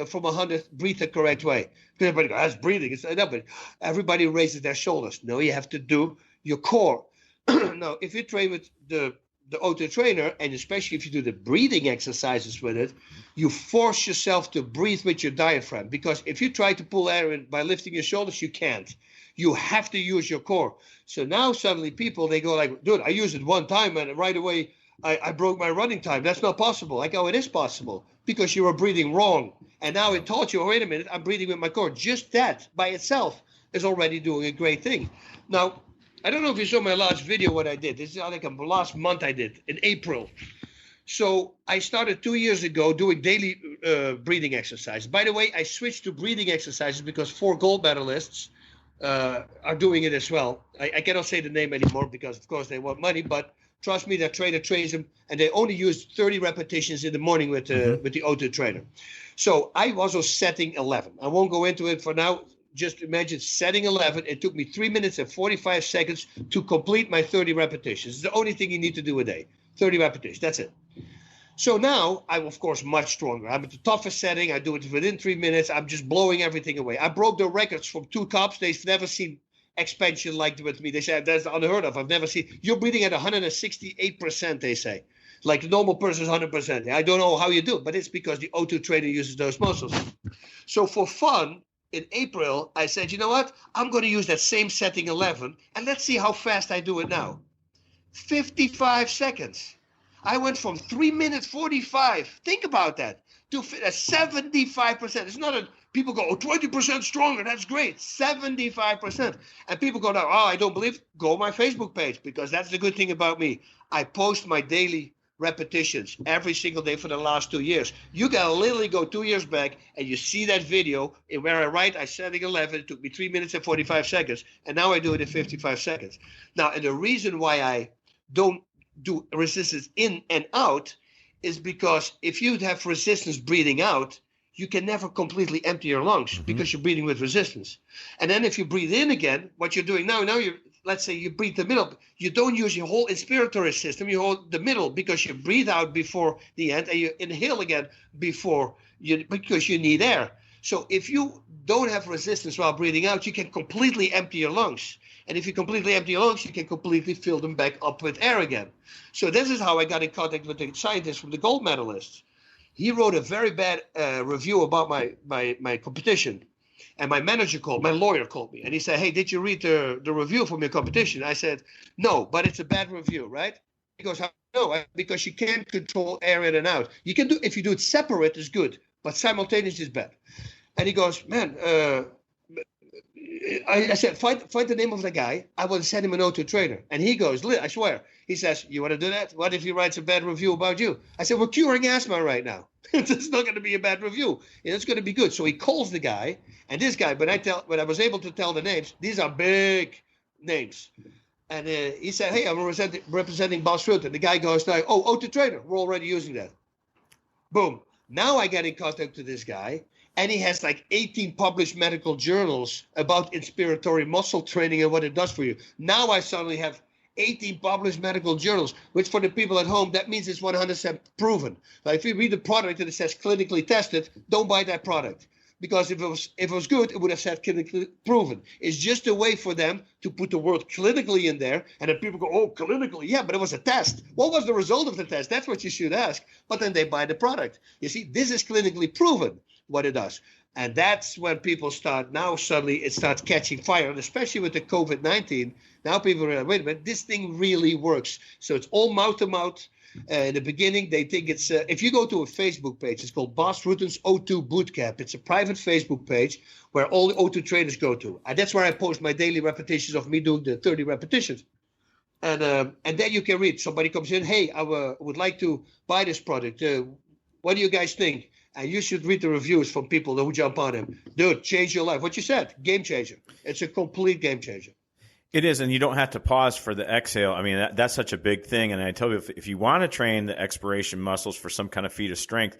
from 100 breathe the correct way. Because everybody goes, that's breathing. It's not, but everybody raises their shoulders. No, you have to do your core. Now, if you train with the auto trainer, and especially if you do the breathing exercises with it, you force yourself to breathe with your diaphragm. Because if you try to pull air in by lifting your shoulders, you can't. You have to use your core. So now suddenly people, they go like, dude, I used it one time and right away I broke my running time. That's not possible. I go, it is possible because you were breathing wrong. And now it taught you, oh, wait a minute, I'm breathing with my core. Just that by itself is already doing a great thing. Now, I don't know if you saw my last video, what I did. This is like last month I did in April. So I started 2 years ago doing daily breathing exercises. By the way, I switched to breathing exercises because 4 gold medalists are doing it as well. I cannot say the name anymore because, of course, they want money. But trust me, their trainer trains them, and they only use 30 repetitions in the morning with the auto trainer. So I was on setting 11. I won't go into it for now. Just imagine setting 11. It took me 3 minutes and 45 seconds to complete my 30 repetitions. It's the only thing you need to do a day. 30 repetitions. That's it. So now I'm, of course, much stronger. I'm at the toughest setting. I do it within 3 minutes. I'm just blowing everything away. I broke the records from 2 cops. They've never seen expansion like with me. They say that's unheard of. I've never seen. You're breathing at 168%, they say. Like the normal person is 100%. I don't know how you do it, but it's because the auto trainer uses those muscles. So for fun, in April, I said, you know what? I'm going to use that same setting 11, and let's see how fast I do it now. 55 seconds. I went from 3 minutes 45. Think about that. To 75%. It's not a, people go, oh, 20% stronger. That's great. 75%. And people go, now, oh, I don't believe. Go on my Facebook page because that's the good thing about me. I post my daily repetitions every single day for the last 2 years. You can literally go 2 years back and you see that video in where I write, I said 11, it took me 3 minutes and 45 seconds. And now I do it in 55 seconds. Now, and the reason why I don't do resistance in and out is because if you have resistance breathing out, you can never completely empty your lungs because you're breathing with resistance. And then if you breathe in again, what you're doing now you're, let's say you breathe the middle, you don't use your whole inspiratory system, you hold the middle because you breathe out before the end and you inhale again because you need air. So if you don't have resistance while breathing out, you can completely empty your lungs. And if you completely empty your lungs, you can completely fill them back up with air again. So this is how I got in contact with the scientist from the gold medalists. He wrote a very bad review about my competition. And my lawyer called me. And he said, hey, did you read the review from your competition? I said, no, but it's a bad review, right? He goes, no, because you can't control air in and out. You can do, if you do it separate, it's good. But simultaneous is bad. And he goes, man, I said, find the name of the guy. I will send him an auto trainer. And he goes, I swear. He says, you want to do that? What if he writes a bad review about you? I said, we're curing asthma right now. It's not going to be a bad review. It's going to be good. So he calls the guy. And this guy, when I was able to tell the names, these are big names. And he said, hey, I'm representing Bas Rutten. The guy goes, oh, auto trainer. We're already using that. Boom. Now I get in contact with this guy. And he has like 18 published medical journals about inspiratory muscle training and what it does for you. Now I suddenly have 18 published medical journals, which for the people at home, that means it's 100% proven. Like if you read the product and it says clinically tested, don't buy that product because if it was good, it would have said clinically proven. It's just a way for them to put the word clinically in there, and then people go, oh, clinically, yeah, but it was a test. What was the result of the test? That's what you should ask. But then they buy the product. You see, this is clinically proven what it does. And that's when people start, now suddenly it starts catching fire, and especially with the COVID-19, now people are, wait a minute, this thing really works. So it's all mouth to mouth. In the beginning, they think it's, if you go to a Facebook page, it's called Bas Rutten's O2 Bootcamp. It's a private Facebook page where all the O2 trainers go to. And that's where I post my daily repetitions of me doing the 30 repetitions. And then you can read. Somebody comes in, hey, I would like to buy this product. What do you guys think? And you should read the reviews from people who jump on him. Dude, change your life. What you said, game changer. It's a complete game changer. It is, and you don't have to pause for the exhale. I mean, that's such a big thing. And I tell you, if you want to train the expiration muscles for some kind of feat of strength,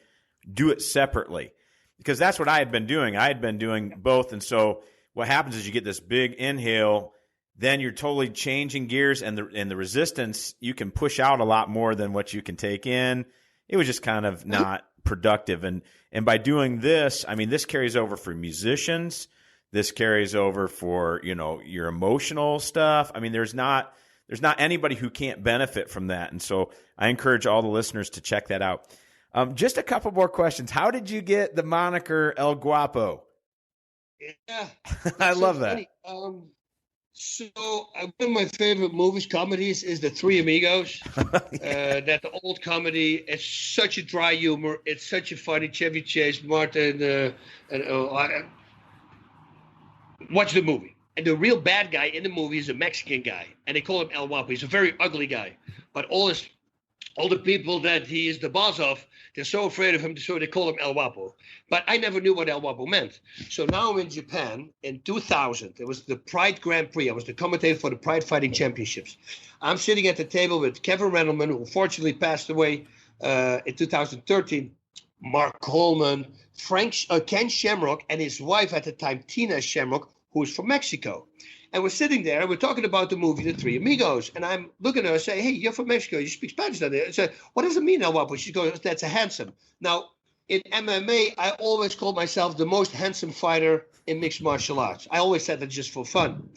do it separately, because that's what I had been doing. I had been doing both. And so what happens is you get this big inhale, then you're totally changing gears, and the resistance, you can push out a lot more than what you can take in. It was just kind of not productive. And by doing this, I mean, this carries over for musicians. This carries over for, your emotional stuff. I mean, there's not anybody who can't benefit from that. And so I encourage all the listeners to check that out. Just a couple more questions. How did you get the moniker El Guapo? Yeah. I love that. So one of my favorite movies, comedies, is The Three Amigos. That old comedy. It's such a dry humor. It's such a funny Chevy Chase, Martin, watch the movie. And the real bad guy in the movie is a Mexican guy. And they call him El Guapo. He's a very ugly guy. But all the people that he is the boss of, they're so afraid of him, so they call him El Guapo. But I never knew what El Guapo meant. So now I'm in Japan in 2000. It was the Pride Grand Prix. I was the commentator for the Pride Fighting Championships. I'm sitting at the table with Kevin Randleman, who unfortunately passed away in 2013, Mark Coleman, Ken Shamrock, and his wife at the time, Tina Shamrock, who is from Mexico. And we're sitting there, and we're talking about the movie The Three Amigos. And I'm looking at her and say, hey, you're from Mexico. You speak Spanish down there. I said, what does it mean, El Guapo? She goes, that's a handsome. Now, in MMA, I always call myself the most handsome fighter in mixed martial arts. I always said that just for fun.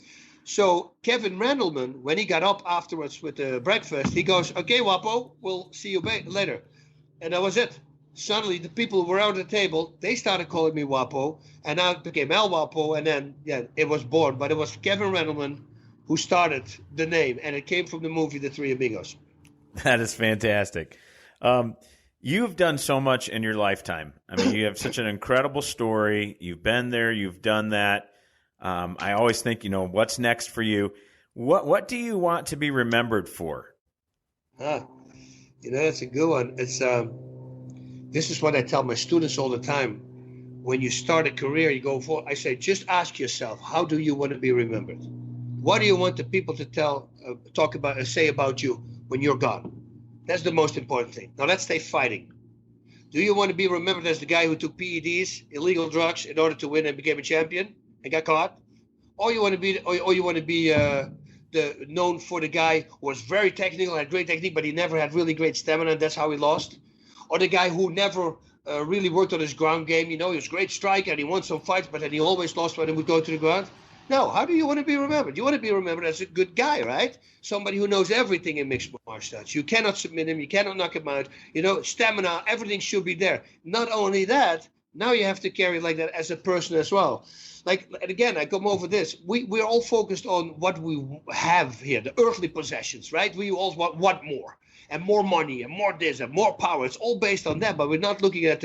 So Kevin Randleman, when he got up afterwards with the breakfast, he goes, okay, Guapo, we'll see you later. And that was it. Suddenly, the people who were around the table, they started calling me Guapo, and now it became El Guapo, and then, it was born. But it was Kevin Randleman who started the name, and it came from the movie The Three Amigos. That is fantastic. You've done so much in your lifetime. I mean, you have such an incredible story. You've been there. You've done that. I always think, what's next for you? What do you want to be remembered for? That's a good one. It's this is what I tell my students all the time. When you start a career, you go for. I say, just ask yourself, how do you want to be remembered? What do you want the people to talk about, and say about you when you're gone? That's the most important thing. Now let's stay fighting. Do you want to be remembered as the guy who took PEDs, illegal drugs, in order to win and became a champion and got caught? Or you want to be, known for the guy who was very technical, had great technique, but he never had really great stamina, and that's how he lost? Or the guy who never really worked on his ground game? He was a great striker and he won some fights, but then he always lost when he would go to the ground. No, how do you want to be remembered? You want to be remembered as a good guy, right? Somebody who knows everything in mixed martial arts. You cannot submit him. You cannot knock him out. Stamina, everything should be there. Not only that, now you have to carry like that as a person as well. And again, I come over this. We're all focused on what we have here, the earthly possessions, right? We all want more, and more money, and more this, and more power. It's all based on that, but we're not looking at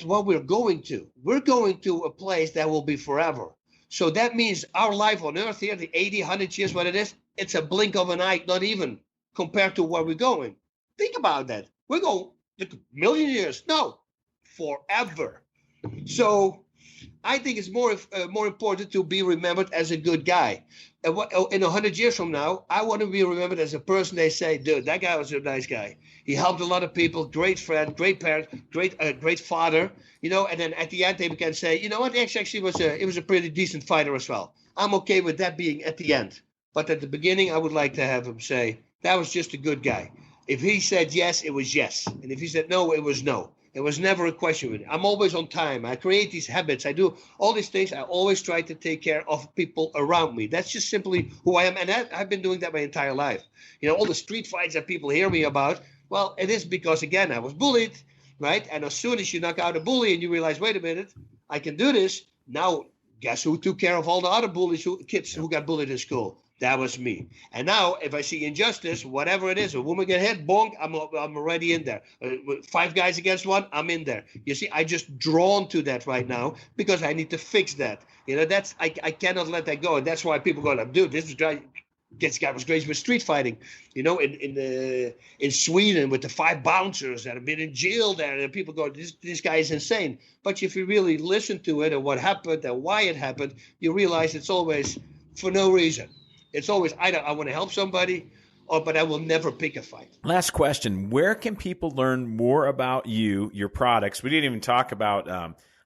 what we're going to. We're going to a place that will be forever. So that means our life on earth here, the 80, 100 years, what it is, it's a blink of an eye, not even, compared to where we're going. Think about that. We're going a million years. No, forever. So I think it's more important to be remembered as a good guy. In 100 years from now, I want to be remembered as a person they say, dude, that guy was a nice guy. He helped a lot of people, great friend, great parent, great father, and then at the end they can say, you know what, actually was a pretty decent fighter as well. I'm okay with that being at the end. But at the beginning, I would like to have him say, that was just a good guy. If he said yes, it was yes. And if he said no, it was no. It was never a question with it. I'm always on time. I create these habits. I do all these things. I always try to take care of people around me. That's just simply who I am. And I've been doing that my entire life. You know, all the street fights that people hear me about, well, it is because, again, I was bullied, right? And as soon as you knock out a bully and you realize, wait a minute, I can do this. Now, guess who took care of all the other kids who got bullied in school? That was me. And now, if I see injustice, whatever it is, a woman get hit, bonk, I'm already in there. 5 guys against 1, I'm in there. You see, I just drawn to that right now because I need to fix that. You know, I cannot let that go, and that's why people go, dude, this guy was crazy with street fighting. You know, in Sweden with the 5 bouncers that have been in jail there, and people go, this guy is insane. But if you really listen to it and what happened and why it happened, you realize it's always for no reason. It's always either I want to help somebody, but I will never pick a fight. Last question. Where can people learn more about you, your products? We didn't even talk about,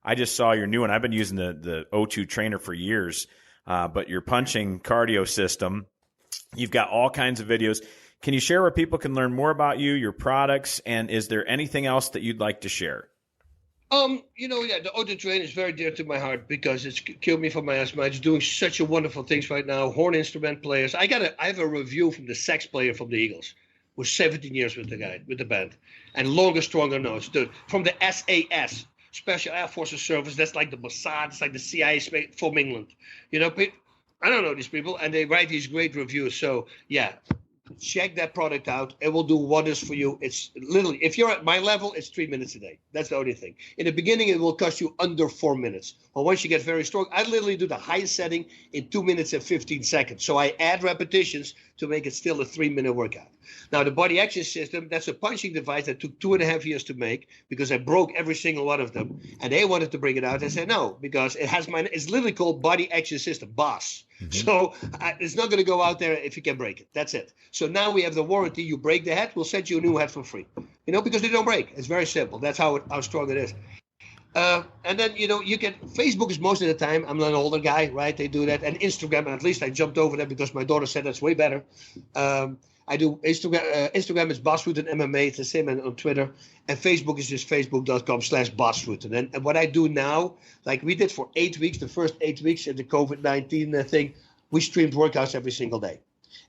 I just saw your new one. I've been using the O2 trainer for years, but your punching cardio system, you've got all kinds of videos. Can you share where people can learn more about you, your products, and is there anything else that you'd like to share? You know, yeah, the auto train is very dear to my heart because it's killed me from my asthma. It's doing such a wonderful things right now. Horn instrument players. I have a review from the sax player from the Eagles, who was 17 years with the band, and longer, stronger notes. From the SAS, Special Air Forces Service. That's like the Mossad. It's like the CIA from England. You know, I don't know these people, and they write these great reviews. So yeah. Check that product out. It will do wonders for you. It's literally, if you're at my level, it's 3 minutes a day. That's the only thing. In the beginning, it will cost you under 4 minutes. But once you get very strong, I literally do the highest setting in 2 minutes and 15 seconds. So I add repetitions to make it still a 3-minute workout. Now, the body action system, that's a punching device that took 2.5 years to make because I broke every single one of them. And they wanted to bring it out. I said, no, because it's literally called body action system, BOSS. Mm-hmm. So it's not going to go out there if you can break it. That's it. So now we have the warranty. You break the head, we'll send you a new head for free. You know, because they don't break. It's very simple. That's how strong it is. And then, you know, Facebook is most of the time. I'm an older guy, right? They do that. And Instagram, at least I jumped over that because my daughter said that's way better. I do Instagram. Instagram is Bas Rutten MMA. It's the same on Twitter. And Facebook is just facebook.com/Bas Rutten. And what I do now, like we did for 8 weeks, the first 8 weeks of the COVID-19 thing, we streamed workouts every single day.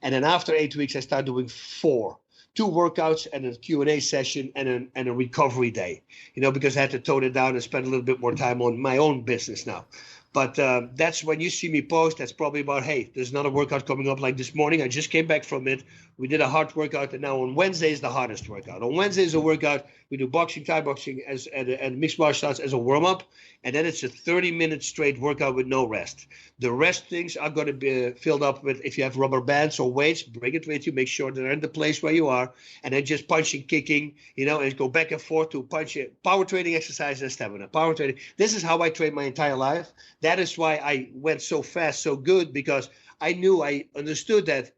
And then after 8 weeks, I started doing 4. 2 workouts and a Q&A session and a recovery day, you know, because I had to tone it down and spend a little bit more time on my own business now. But that's when you see me post, that's probably about, hey, there's another workout coming up like this morning. I just came back from it. We did a hard workout, and now on Wednesday is the hardest workout. On Wednesday is a workout. We do boxing, Thai boxing, and mixed martial arts as a warm-up. And then it's a 30-minute straight workout with no rest. The rest things are going to be filled up with, if you have rubber bands or weights, bring it with you. Make sure they're in the place where you are. And then just punching, kicking, you know, and go back and forth to punch it. Power training exercises and stamina. Power training. This is how I train my entire life. That is why I went so fast, so good, because I understood that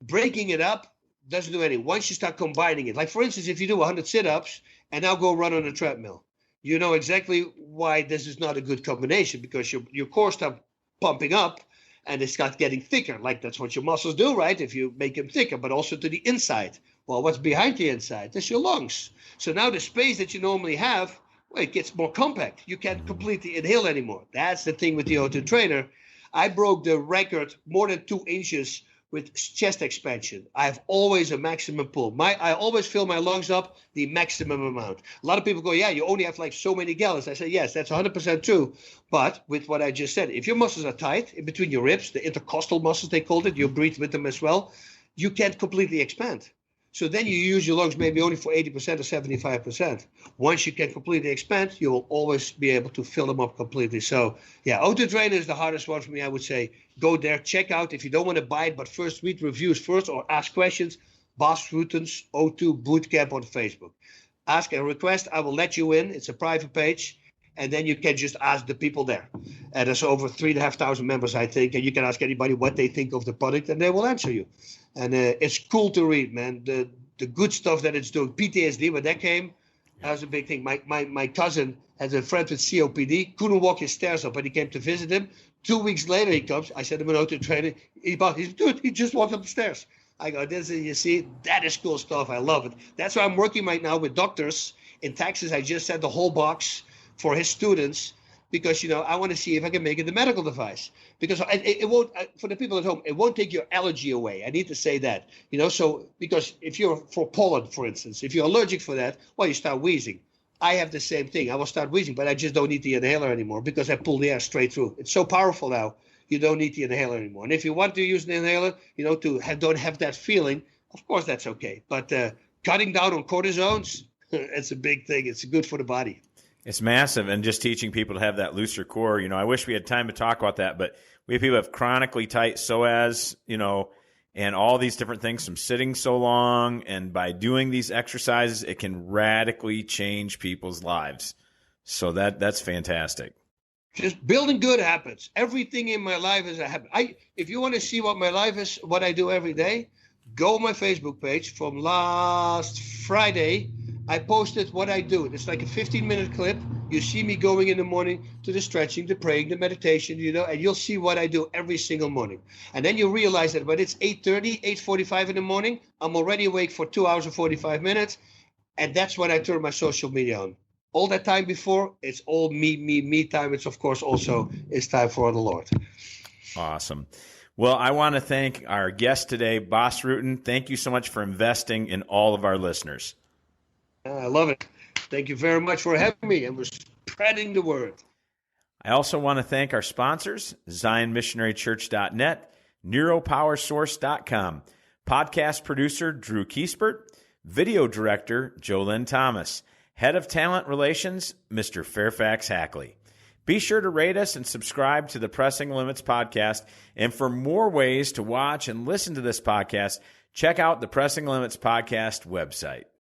breaking it up doesn't do anything. Once you start combining it, like for instance, if you do 100 sit-ups and now go run on a treadmill, you know exactly why this is not a good combination, because your core starts pumping up and it starts getting thicker. Like that's what your muscles do, right? If you make them thicker, but also to the inside. Well, what's behind the inside? That's your lungs. So now the space that you normally have, well, it gets more compact. You can't completely inhale anymore. That's the thing with the O2 trainer. I broke the record more than 2 inches with chest expansion. I have always a maximum pull. I always fill my lungs up the maximum amount. A lot of people go, yeah, you only have like so many gallons. I say, yes, that's 100% true. But with what I just said, if your muscles are tight in between your ribs, the intercostal muscles, they called it, you breathe with them as well, you can't completely expand. So then you use your lungs maybe only for 80% or 75%. Once you can completely expand, you will always be able to fill them up completely. So yeah, O2 Trainer is the hardest one for me, I would say. Go there, check out. If you don't want to buy it, but first read reviews first or ask questions, Bas Rutten's O2 Bootcamp on Facebook. Ask a request, I will let you in. It's a private page. And then you can just ask the people there. And there's over 3,500 members, I think. And you can ask anybody what they think of the product, and they will answer you. And it's cool to read, man. The good stuff that it's doing. PTSD, when that came, that was a big thing. My cousin has a friend with COPD, couldn't walk his stairs up, but he came to visit him. 2 weeks later, he comes. I sent him an O2 trainer. He's good. He just walked up the stairs. I go, you see, that is cool stuff. I love it. That's why I'm working right now with doctors In Texas, I just had the whole box for his students because, I want to see if I can make it a medical device. Because it won't, for the people at home, it won't take your allergy away. I need to say that, so because if you're for pollen, for instance, if you're allergic for that, well, you start wheezing. I have the same thing. I will start wheezing, but I just don't need the inhaler anymore because I pull the air straight through. It's so powerful now, you don't need the inhaler anymore. And if you want to use an inhaler, don't have that feeling, of course that's okay. But cutting down on cortisones, it's a big thing. It's good for the body. It's massive, and just teaching people to have that looser core. I wish we had time to talk about that, but we have people who have chronically tight psoas, and all these different things from sitting so long. And by doing these exercises, it can radically change people's lives. So that's fantastic. Just building good habits. Everything in my life is a habit. If you want to see what my life is, what I do every day, go on my Facebook page. From last Friday, I posted what I do. It's like a 15-minute clip. You see me going in the morning to the stretching, the praying, the meditation, and you'll see what I do every single morning. And then you realize that when it's 8:30, 8:45 in the morning, I'm already awake for 2 hours and 45 minutes. And that's when I turn my social media on. All that time before, it's all me time. It's, of course, also it's time for the Lord. Awesome. Well, I want to thank our guest today, Bas Rutten. Thank you so much for investing in all of our listeners. I love it. Thank you very much for having me and for spreading the word. I also want to thank our sponsors, ZionMissionaryChurch.net, NeuroPowerSource.com, podcast producer Drew Kiespert, video director Jolynn Thomas, head of talent relations Mr. Fairfax Hackley. Be sure to rate us and subscribe to the Pressing Limits podcast. And for more ways to watch and listen to this podcast, check out the Pressing Limits podcast website.